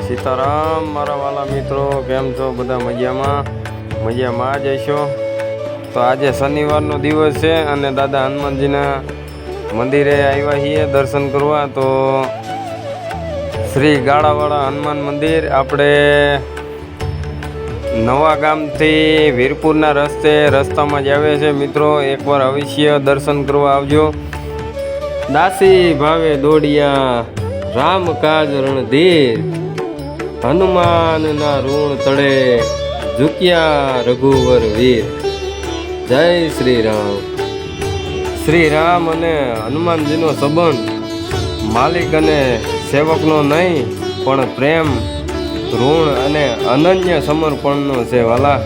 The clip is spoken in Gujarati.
સીતારામ મારા વાલા મિત્રો, કેમ છો? બધા મજામાં જ હશો. તો આજે શનિવારનો દિવસ છે અને દાદા હનુમાનજીના મંદિરે આવ્યા છીએ દર્શન કરવા. તો શ્રી ગાળાવાળા હનુમાન મંદિર આપણે નવા ગામથી વીરપુરના રસ્તામાં જ આવે છે મિત્રો. એકવાર અવશ્ય દર્શન કરવા આવજો. દાસી ભાવે દોડિયા રામ કાજ રણધીર, હનુમાનના ઋણ તળે ઝુક્યા રઘુવર વીર. જય શ્રી રામ. શ્રી રામ અને હનુમાનજીનો સંબંધ માલિક અને સેવકનો નહીં, પણ પ્રેમ, ઋણ અને અનન્ય સમર્પણનો છે વાલા.